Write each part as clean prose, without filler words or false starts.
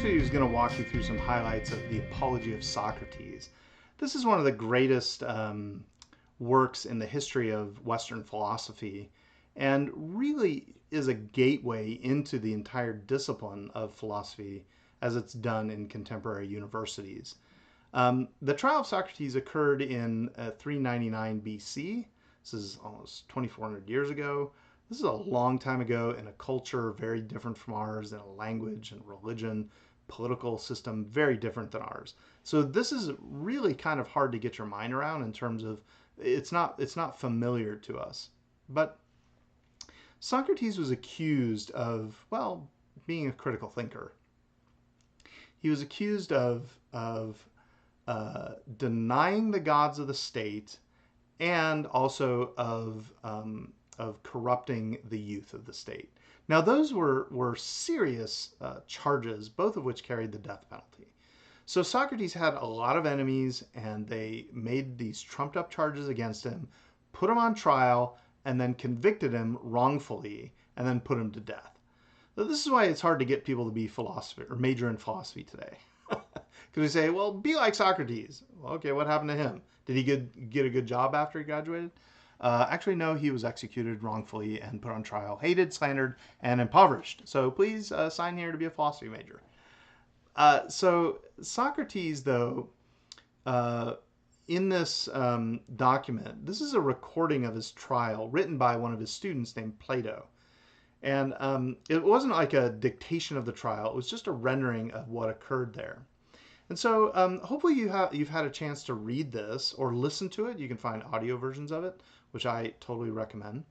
actually was going to walk you through some highlights of the Apology of Socrates. This is one of the greatest works in the history of Western philosophy and really is a gateway into the entire discipline of philosophy as it's done in contemporary universities. The trial of Socrates occurred in 399 BC. This is almost 2,400 years ago. This is a long time ago in a culture very different from ours, in a language and religion, political system very different than ours. So this is really kind of hard to get your mind around in terms of it's not familiar to us. But Socrates was accused of, well, being a critical thinker. He was accused of denying the gods of the state and also of corrupting the youth of the state. Now, those were serious charges, both of which carried the death penalty. So Socrates had a lot of enemies, and they made these trumped up charges against him, put him on trial, and then convicted him wrongfully, and then put him to death. So this is why it's hard to get people to be philosopher or major in philosophy today. Because we say, well, be like Socrates. Well, okay, what happened to him? Did he get a good job after he graduated? Actually, no, he was executed wrongfully and put on trial, hated, slandered, and impoverished. So please sign here to be a philosophy major. So Socrates, though, in this document, this is a recording of his trial written by one of his students named Plato. And it wasn't like a dictation of the trial. It was just a rendering of what occurred there. And so hopefully you've had a chance to read this or listen to it. You can find audio versions of it, which I totally recommend.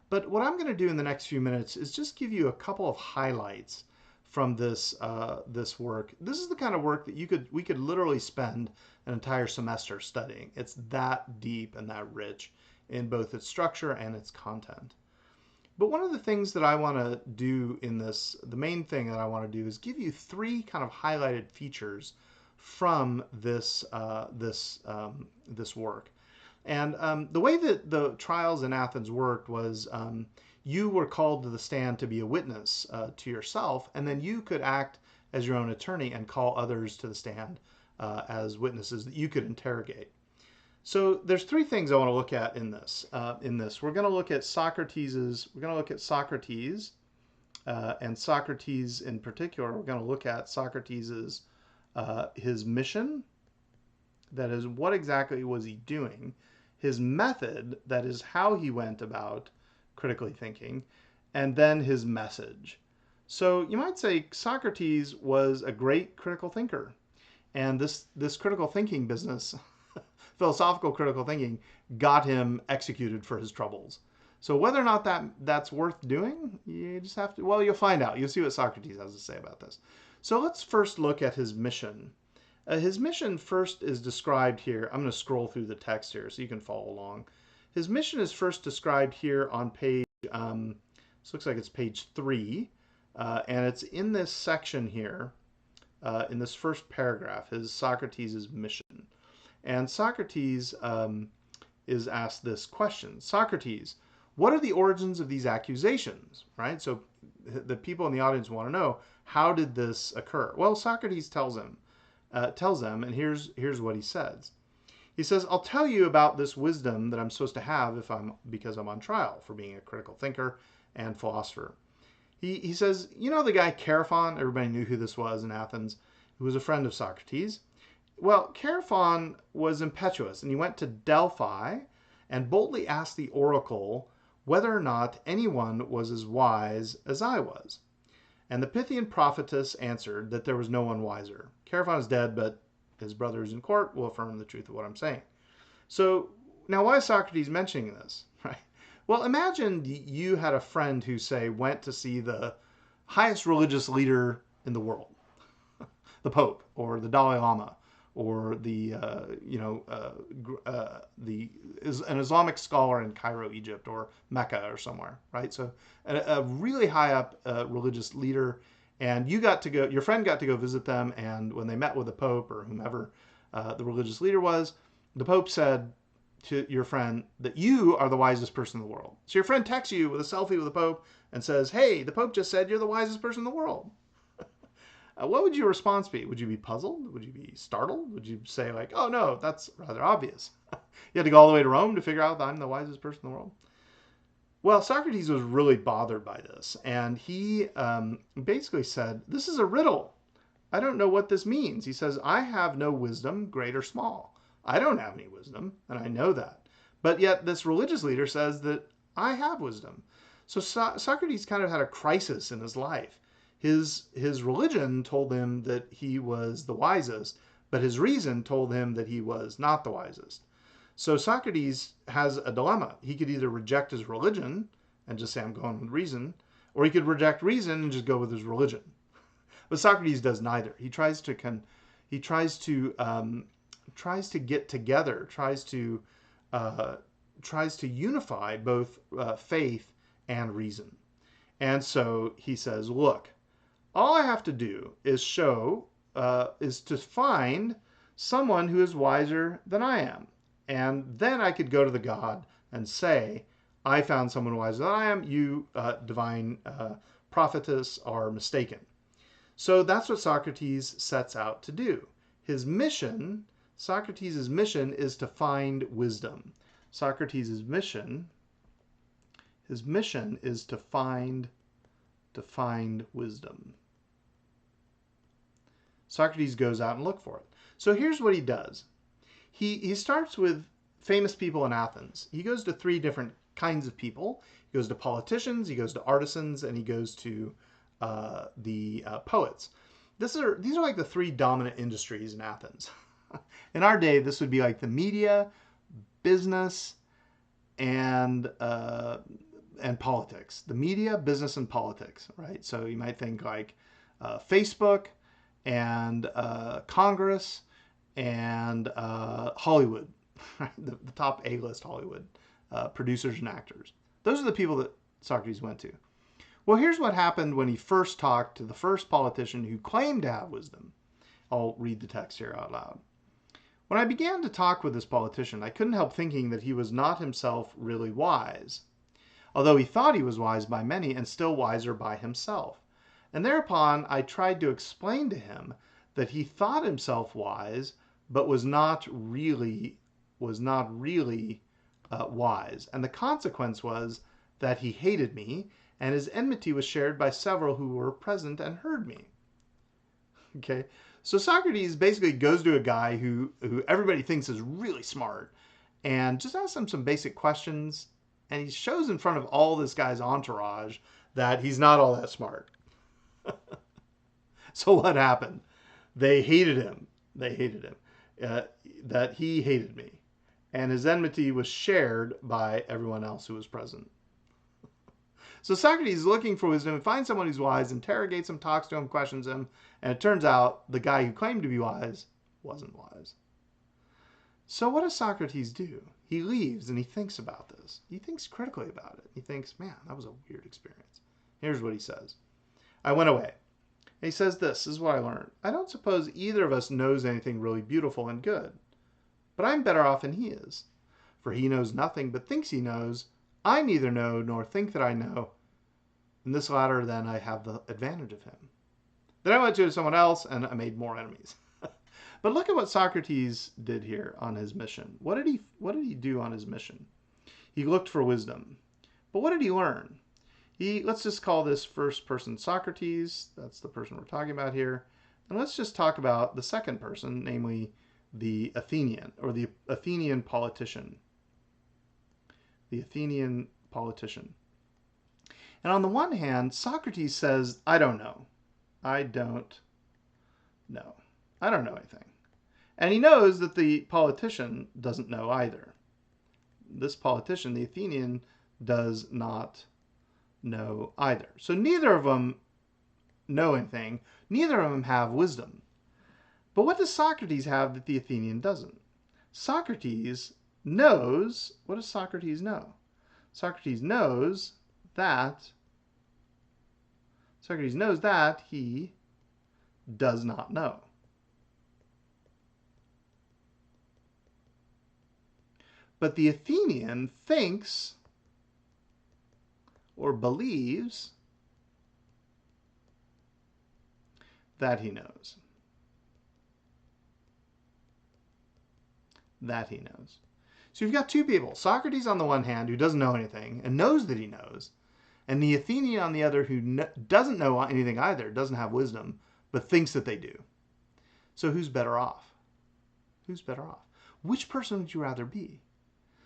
But what I'm going to do in the next few minutes is just give you a couple of highlights from this work. This is the kind of work that we could literally spend an entire semester studying. It's that deep and that rich in both its structure and its content. But one of the things that I want to do in this, the main thing that I want to do is give you three kind of highlighted features from this work. And the way that the trials in Athens worked was you were called to the stand to be a witness to yourself, and then you could act as your own attorney and call others to the stand as witnesses that you could interrogate. So there's three things I want to look at in this. We're going to look at Socrates, and Socrates in particular. We're going to look at Socrates's his mission, that is, what exactly was he doing, his method, that is, how he went about critically thinking, and then his message. So you might say Socrates was a great critical thinker, and this critical thinking business, philosophical critical thinking, got him executed for his troubles. So whether or not that's worth doing, you just have to, well, you'll find out. You'll see what Socrates has to say about this. So let's first look at his mission. His mission first is described here. I'm going to scroll through the text here so you can follow along. His mission is first described here on page, this looks like it's page 3, and it's in this section here, in this first paragraph, is Socrates' mission. And Socrates is asked this question. Socrates, what are the origins of these accusations? Right? So the people in the audience want to know, how did this occur? Well, Socrates tells them, and here's what he says. He says, I'll tell you about this wisdom that I'm supposed to have because I'm on trial for being a critical thinker and philosopher. He says, you know the guy Chaerephon, everybody knew who this was in Athens, who was a friend of Socrates. Well, Chaerephon was impetuous, and he went to Delphi and boldly asked the oracle whether or not anyone was as wise as I was. And the Pythian prophetess answered that there was no one wiser. Chaerephon is dead, but his brothers in court will affirm the truth of what I'm saying. So now why is Socrates mentioning this? Right? Well, imagine you had a friend who, say, went to see the highest religious leader in the world, the Pope or the Dalai Lama, or an Islamic scholar in Cairo, Egypt, or Mecca or somewhere, right? So a really high up religious leader, and your friend got to go visit them, and when they met with the Pope or whomever the religious leader was, the Pope said to your friend that you are the wisest person in the world. So your friend texts you with a selfie with the Pope and says, hey, the Pope just said you're the wisest person in the world. What would your response be? Would you be puzzled? Would you be startled? Would you say like, oh no, that's rather obvious? You had to go all the way to Rome to figure out that I'm the wisest person in the world? Well, Socrates was really bothered by this, and he basically said, this is a riddle. I don't know what this means. He says, I have no wisdom, great or small. I don't have any wisdom, and I know that. But yet this religious leader says that I have wisdom. So Socrates kind of had a crisis in his life. His religion told him that he was the wisest, but his reason told him that he was not the wisest. So Socrates has a dilemma. He could either reject his religion and just say, I'm going with reason, or he could reject reason and just go with his religion. But Socrates does neither. He tries to get together, tries to unify both faith and reason. And so he says, look, all I have to do is is to find someone who is wiser than I am. And then I could go to the God and say, I found someone wiser than I am. You, divine prophetess, are mistaken. So that's what Socrates sets out to do. Socrates' mission is to find wisdom. Socrates' mission, his mission is to find wisdom. Socrates goes out and look for it. So here's what he does. He starts with famous people in Athens. He goes to three different kinds of people. He goes to politicians, he goes to artisans, and he goes to the poets. These are like the three dominant industries in Athens. In our day, this would be like the media, business, and politics. The media, business, and politics, right? So you might think like Facebook and Congress and Hollywood, the top A-list Hollywood producers and actors. Those are the people that Socrates went to. Well, here's what happened when he first talked to the first politician who claimed to have wisdom. I'll read the text here out loud. When I began to talk with this politician, I couldn't help thinking that he was not himself really wise, although he thought he was wise by many and still wiser by himself. And thereupon I tried to explain to him that he thought himself wise, but was not really wise. And the consequence was that he hated me, and his enmity was shared by several who were present and heard me. Okay, so Socrates basically goes to a guy who everybody thinks is really smart and just asks him some basic questions, and he shows in front of all this guy's entourage that he's not all that smart. So what happened? They hated him. That he hated me. And his enmity was shared by everyone else who was present. So Socrates is looking for wisdom and finds someone who's wise, interrogates him, talks to him, questions him, and it turns out the guy who claimed to be wise wasn't wise. So what does Socrates do? He leaves and he thinks about this. He thinks critically about it. He thinks, man, that was a weird experience. Here's what he says. I went away. And he says this is what I learned. I don't suppose either of us knows anything really beautiful and good. But I'm better off than he is. For he knows nothing but thinks he knows. I neither know nor think that I know. In this latter, then, I have the advantage of him. Then I went to someone else and I made more enemies. But look at what Socrates did here on his mission. What did he do on his mission? He looked for wisdom. But what did he learn? Let's just call this first person Socrates. That's the person we're talking about here. And let's just talk about the second person, namely the Athenian, or the Athenian politician. The Athenian politician. And on the one hand, Socrates says, I don't know. I don't know. I don't know anything. And he knows that the politician doesn't know either. This politician, the Athenian, does not know either. So neither of them know anything. Neither of them have wisdom. But what does Socrates have that the Athenian doesn't? Socrates knows. What does Socrates know? Socrates knows that he does not know. But the Athenian thinks or believes that he knows. That he knows. So you've got two people. Socrates on the one hand, who doesn't know anything and knows that he knows, and the Athenian on the other, who doesn't know anything either, doesn't have wisdom, but thinks that they do. So who's better off? Who's better off? Which person would you rather be?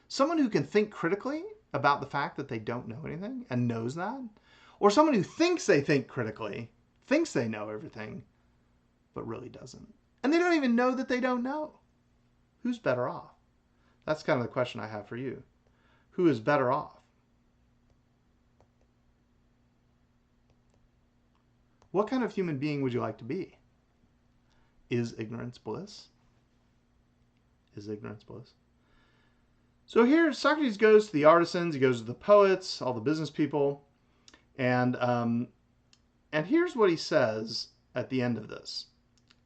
Someone who can think critically about the fact that they don't know anything and knows that? Or someone who thinks they think critically, thinks they know everything, but really doesn't. And they don't even know that they don't know. Who's better off? That's kind of the question I have for you. Who is better off? What kind of human being would you like to be? Is ignorance bliss? Is ignorance bliss? So here Socrates goes to the artisans, he goes to the poets, all the business people, and here's what he says at the end of this.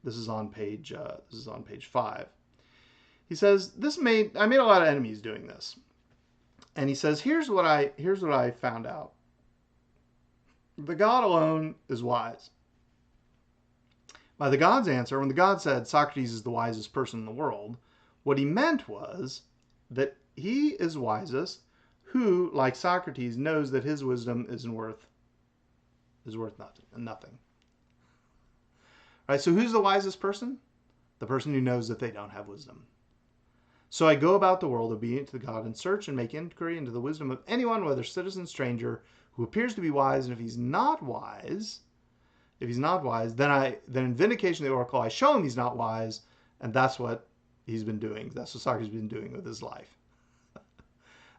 This is on page 5. He says, I made a lot of enemies doing this. And he says, here's what I found out. The God alone is wise. By the God's answer, when the God said Socrates is the wisest person in the world, what he meant was that he is wisest who, like Socrates, knows that his wisdom is worth nothing. Right? So who's the wisest person? The person who knows that they don't have wisdom. So I go about the world obedient to the God and search and make inquiry into the wisdom of anyone, whether citizen, stranger, who appears to be wise, and if he's not wise, then in vindication of the oracle, I show him he's not wise, and that's what he's been doing. That's what Socrates has been doing with his life.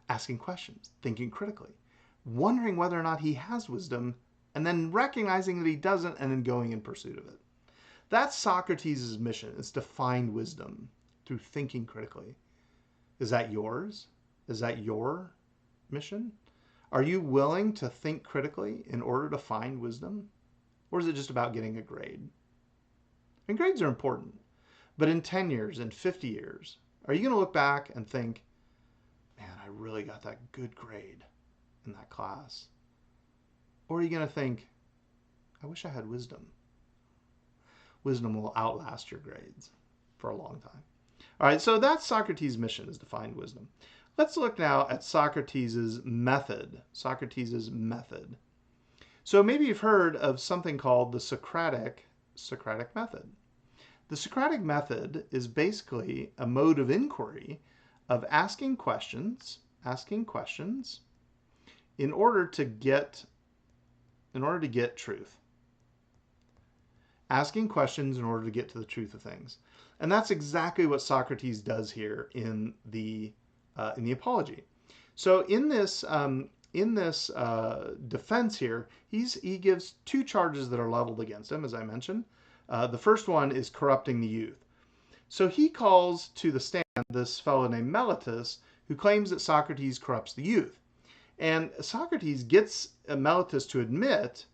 Asking questions, thinking critically, wondering whether or not he has wisdom, and then recognizing that he doesn't, and then going in pursuit of it. That's Socrates' mission, is to find wisdom through thinking critically. Is that yours? Is that your mission? Are you willing to think critically in order to find wisdom? Or is it just about getting a grade? And grades are important. But in 10 years, in 50 years, are you going to look back and think, man, I really got that good grade in that class? Or are you going to think, I wish I had wisdom? Wisdom will outlast your grades for a long time. All right, so that's Socrates' mission, is to find wisdom. Let's look now at Socrates' method. Socrates' method. So maybe you've heard of something called the Socratic method. The Socratic method is basically a mode of inquiry of asking questions in order to get truth. Asking questions in order to get to the truth of things. And that's exactly what Socrates does here in the Apology. So in this defense here, he gives two charges that are leveled against him, as I mentioned. The first one is corrupting the youth. So he calls to the stand this fellow named Meletus, who claims that Socrates corrupts the youth. And Socrates gets Meletus to admit,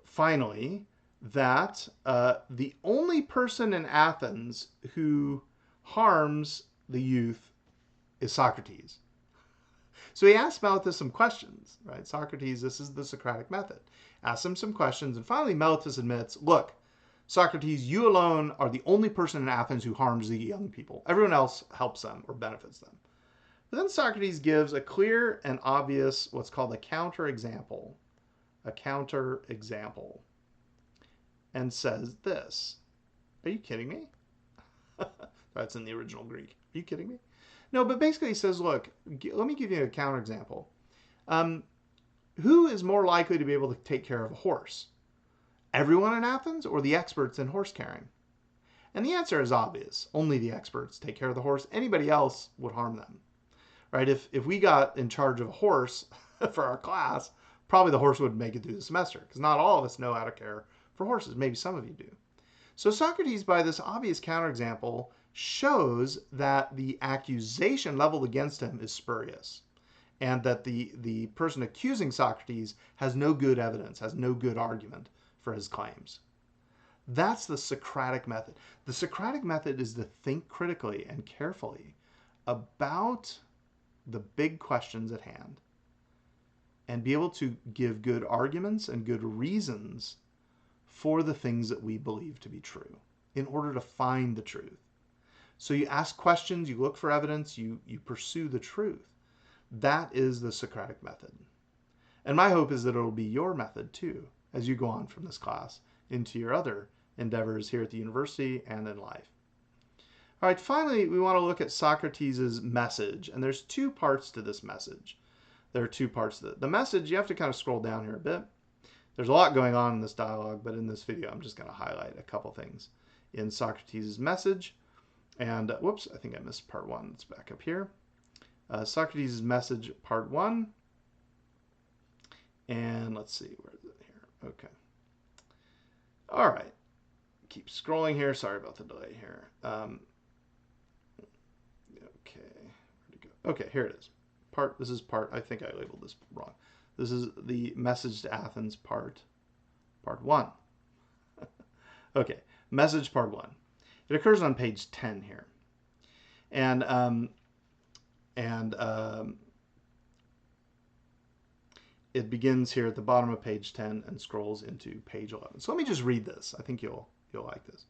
finally, that the only person in Athens who harms the youth is Socrates. So he asks Meletus some questions, right? Socrates, this is the Socratic method. Asks him some questions, and finally Meletus admits, look, Socrates, you alone are the only person in Athens who harms the young people. Everyone else helps them or benefits them. But then Socrates gives a clear and obvious, what's called a counterexample. A counterexample. And says this. Are you kidding me? That's in the original Greek. Are you kidding me? No, but basically he says, look, let me give you a counterexample. Who is more likely to be able to take care of a horse? Everyone in Athens or the experts in horse carrying? And the answer is obvious. Only the experts take care of the horse. Anybody else would harm them. Right? If we got in charge of a horse for our class, probably the horse wouldn't make it through the semester, because not all of us know how to care for horses. Maybe some of you do. So Socrates, by this obvious counterexample, shows that the accusation leveled against him is spurious, and that the person accusing Socrates has no good evidence, has no good argument for his claims. That's the Socratic method. The Socratic method is to think critically and carefully about the big questions at hand and be able to give good arguments and good reasons for the things that we believe to be true in order to find the truth. So you ask questions, you look for evidence, you pursue the truth. That is the Socratic method. And my hope is that it'll be your method too, as you go on from this class into your other endeavors here at the university and in life. All right, finally, we want to look at Socrates' message. And there's two parts to this message. There are two parts to it. The message, you have to kind of scroll down here a bit. There's a lot going on in this dialogue, but in this video, I'm just going to highlight a couple things in Socrates' message. And whoops, I think I missed part one. Let's back up here. Socrates' message, part one. And let's see, where is it here? Okay. All right. Keep scrolling here. Sorry about the delay here. Okay. Where'd it go? Okay, here it is. This is part, I think I labeled this wrong. This is the message to Athens part one. Okay, message part one. It occurs on page 10 here. And it begins here at the bottom of page 10 and scrolls into page 11. So let me just read this. I think you'll like this.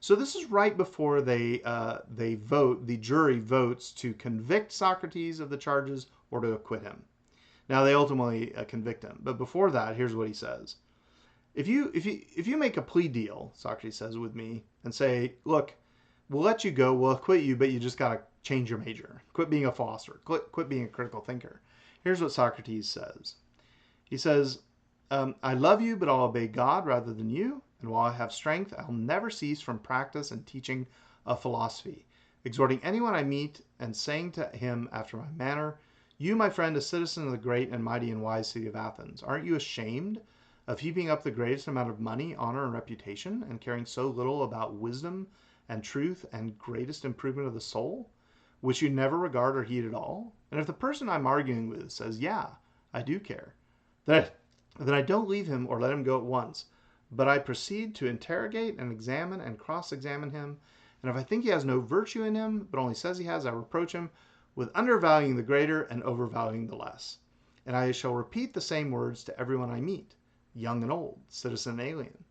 So this is right before they vote. The jury votes to convict Socrates of the charges or to acquit him. Now they ultimately convict him, but before that, here's what he says: If you make a plea deal, Socrates says, with me, and say, look, we'll let you go, we'll acquit you, but you just got to change your major, quit being a philosopher, quit being a critical thinker. Here's what Socrates says. He says, I love you, but I'll obey God rather than you. And while I have strength, I'll never cease from practice and teaching of philosophy, exhorting anyone I meet and saying to him after my manner, you, my friend, a citizen of the great and mighty and wise city of Athens, aren't you ashamed of heaping up the greatest amount of money, honor, and reputation, and caring so little about wisdom and truth and greatest improvement of the soul, which you never regard or heed at all? And if the person I'm arguing with says, yeah, I do care, then I don't leave him or let him go at once, but I proceed to interrogate and examine and cross-examine him. And if I think he has no virtue in him, but only says he has, I reproach him with undervaluing the greater and overvaluing the less. And I shall repeat the same words to everyone I meet, young and old, citizen and alien,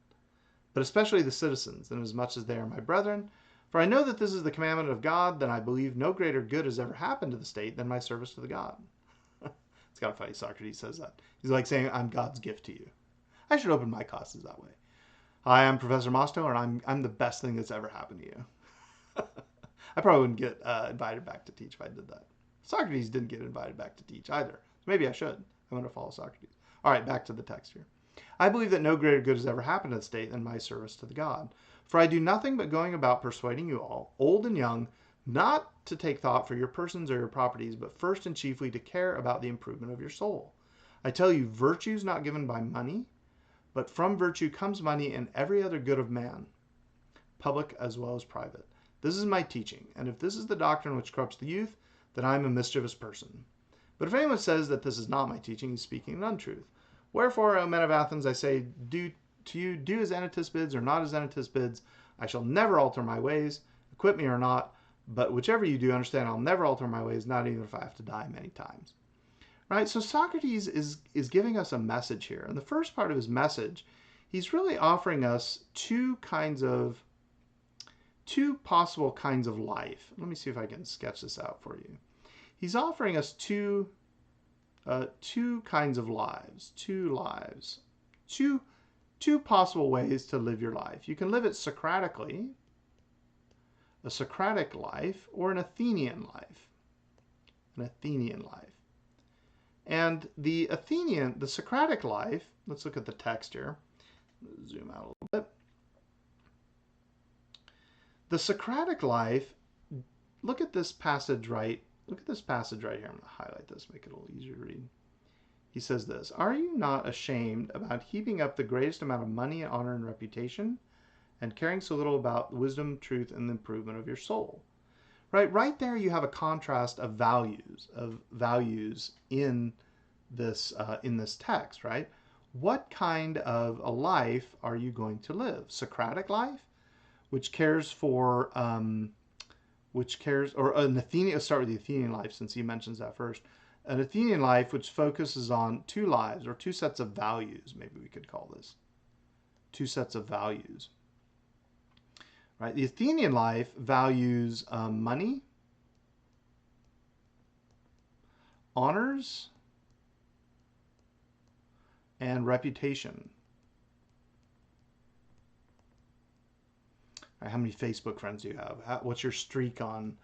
but especially the citizens, inasmuch as they are my brethren. For I know that this is the commandment of God, then I believe no greater good has ever happened to the state than my service to the God. It's kind of funny Socrates says that. He's like saying, I'm God's gift to you. I should open my classes that way. Hi, I'm Professor Mosto, and I'm the best thing that's ever happened to you. I probably wouldn't get invited back to teach if I did that. Socrates didn't get invited back to teach either. So maybe I should. I'm going to follow Socrates. All right, back to the text here. I believe that no greater good has ever happened to the state than my service to the God. For I do nothing but going about persuading you all, old and young, not to take thought for your persons or your properties, but first and chiefly to care about the improvement of your soul. I tell you, virtue is not given by money, but from virtue comes money and every other good of man, public as well as private. This is my teaching, and if this is the doctrine which corrupts the youth, then I am a mischievous person. But if anyone says that this is not my teaching, he's speaking an untruth. Wherefore, O men of Athens, I say, do as Anytus bids or not as Anytus bids. I shall never alter my ways, acquit me or not, but whichever you do, understand I'll never alter my ways, not even if I have to die many times. Right? So Socrates is giving us a message here. In the first part of his message, he's really offering us two possible kinds of life. Let me see if I can sketch this out for you. He's offering us two kinds of lives, two possible ways to live your life. You can live it Socratically, a Socratic life, or an Athenian life, And the Socratic life, let's look at the text here. Zoom out a little bit. The Socratic life, look at this passage right here. I'm going to highlight this, make it a little easier to read. He says this: Are you not ashamed about heaping up the greatest amount of money, honor, and reputation, and caring so little about wisdom, truth, and the improvement of your soul? Right there you have a contrast of values in this text, right? What kind of a life are you going to live? Socratic life, which cares for, or an Athenian, let's start with the Athenian life since he mentions that first. An Athenian life which focuses on two lives or two sets of values, maybe we could call this. two sets of values. Right? The Athenian life values money, honors, and reputation. Right, how many Facebook friends do you have? What's your streak on?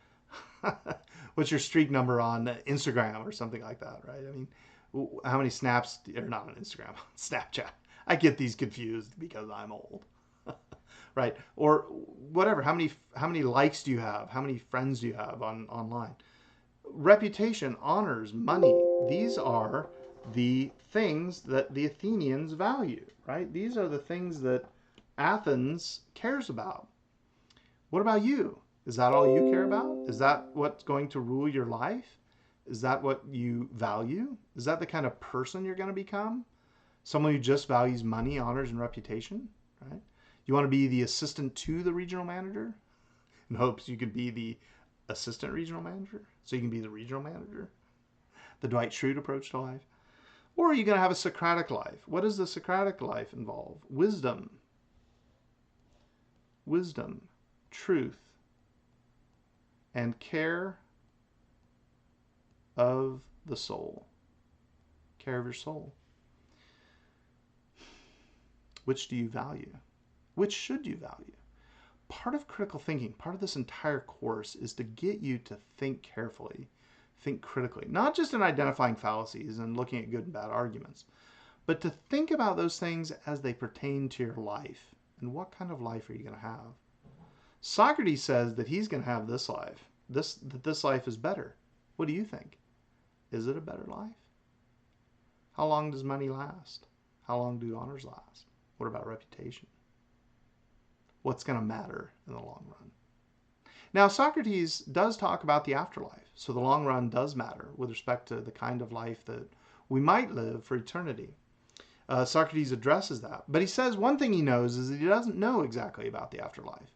What's your streak number on Instagram or something like that? Right? I mean, how many snaps? Or not on Instagram, Snapchat. I get these confused because I'm old. Right? Or whatever. How many likes do you have? How many friends do you have online? Reputation, honors, money. These are the things that the Athenians value, right? These are the things that Athens cares about. What about you? Is that all you care about? Is that what's going to rule your life? Is that what you value? Is that the kind of person you're going to become? Someone who just values money, honors, and reputation, right? You want to be the assistant to the regional manager in hopes you could be the assistant regional manager so you can be the regional manager? The Dwight Schrute approach to life? Or are you going to have a Socratic life? What does the Socratic life involve? Wisdom, truth, and care of the soul. Care of your soul. Which do you value? Which should you value? Part of critical thinking, part of this entire course is to get you to think carefully, think critically, not just in identifying fallacies and looking at good and bad arguments, but to think about those things as they pertain to your life. And what kind of life are you going to have? Socrates says that he's going to have this life, that this life is better. What do you think? Is it a better life? How long does money last? How long do honors last? What about reputation? What's going to matter in the long run? Now, Socrates does talk about the afterlife, so the long run does matter with respect to the kind of life that we might live for eternity. Socrates addresses that, but he says one thing he knows is that he doesn't know exactly about the afterlife.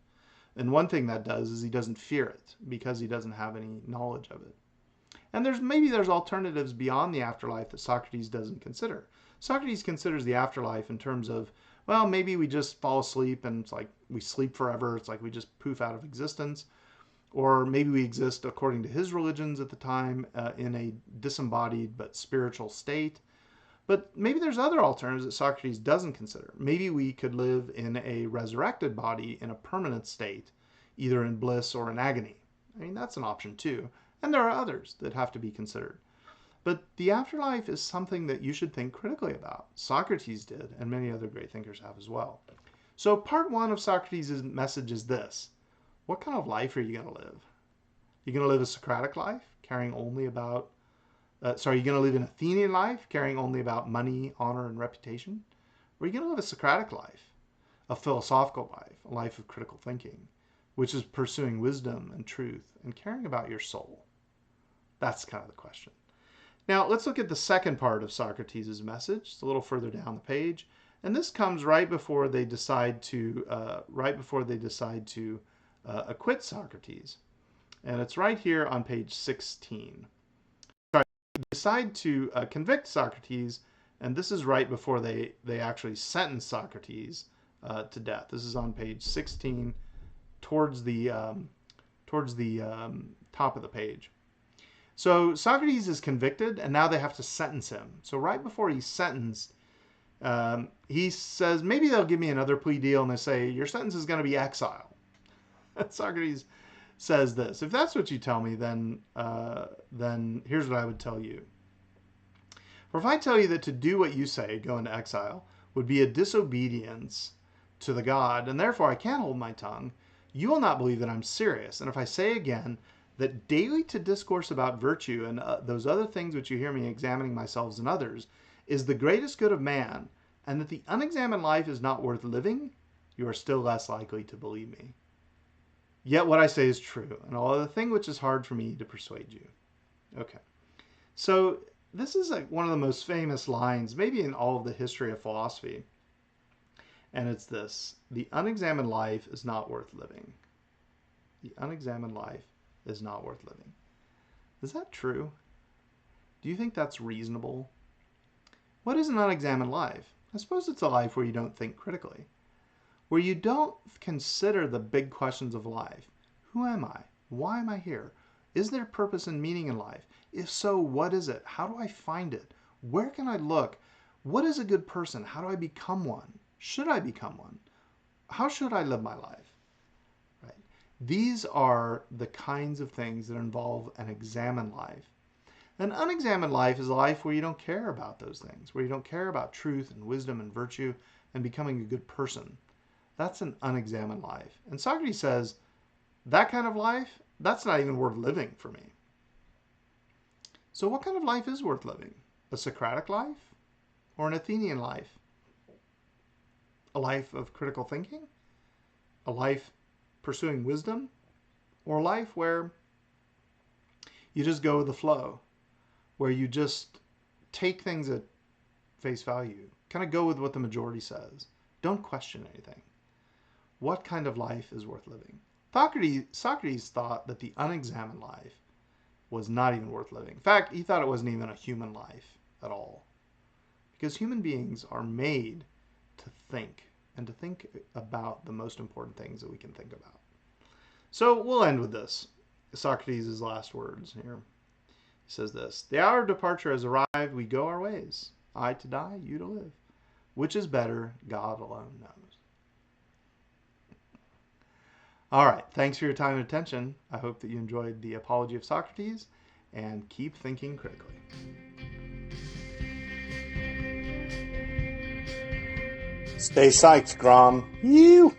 And one thing that does is he doesn't fear it because he doesn't have any knowledge of it. And maybe there's alternatives beyond the afterlife that Socrates doesn't consider. Socrates considers the afterlife in terms of, well, maybe we just fall asleep and it's like we sleep forever. It's like we just poof out of existence. Or maybe we exist, according to his religions at the time, in a disembodied but spiritual state. But maybe there's other alternatives that Socrates doesn't consider. Maybe we could live in a resurrected body in a permanent state, either in bliss or in agony. I mean, that's an option too. And there are others that have to be considered. But the afterlife is something that you should think critically about. Socrates did, and many other great thinkers have as well. So part one of Socrates' message is this. What kind of life are you going to live? You're going to live a Socratic life, caring only about you're going to live an Athenian life, caring only about money, honor, and reputation? Or are you going to live a Socratic life, a philosophical life, a life of critical thinking, which is pursuing wisdom and truth and caring about your soul? That's kind of the question. Now, let's look at the second part of Socrates' message. It's a little further down the page. And this comes right before they decide to acquit Socrates. And it's right here on page 16. Decide to convict Socrates, and this is right before they actually sentence Socrates to death. This is on page 16, towards the top of the page. So Socrates is convicted, and now they have to sentence him. So right before he's sentenced, he says, maybe they'll give me another plea deal, and they say, your sentence is going to be exile. Socrates says this, if that's what you tell me, then here's what I would tell you. For if I tell you that to do what you say, go into exile, would be a disobedience to the God, and therefore I can't hold my tongue, you will not believe that I'm serious. And if I say again that daily to discourse about virtue and those other things which you hear me examining myself and others is the greatest good of man, and that the unexamined life is not worth living, you are still less likely to believe me. Yet what I say is true, and all the thing which is hard for me to persuade you. Okay, so this is one of the most famous lines, maybe in all of the history of philosophy. And it's this: the unexamined life is not worth living. The unexamined life is not worth living. Is that true? Do you think that's reasonable? What is an unexamined life? I suppose it's a life where you don't think critically. where you don't consider the big questions of life. Who am I? Why am I here? Is there purpose and meaning in life? If so, what is it? How do I find it? Where can I look? What is a good person? How do I become one? Should I become one? How should I live my life? Right? These are the kinds of things that involve an examined life. An unexamined life is a life where you don't care about those things, where you don't care about truth and wisdom and virtue and becoming a good person. That's an unexamined life. And Socrates says, that kind of life, that's not even worth living for me. So what kind of life is worth living? A Socratic life or an Athenian life? A life of critical thinking? A life pursuing wisdom? Or a life where you just go with the flow, where you just take things at face value, kind of go with what the majority says, don't question anything? What kind of life is worth living? Socrates thought that the unexamined life was not even worth living. In fact, he thought it wasn't even a human life at all. Because human beings are made to think, and to think about the most important things that we can think about. So we'll end with this. Socrates' last words here. He says this: the hour of departure has arrived, we go our ways. I to die, you to live. Which is better, God alone knows. All right, thanks for your time and attention. I hope that you enjoyed the Apology of Socrates, and keep thinking critically. Stay psyched, Grom. You.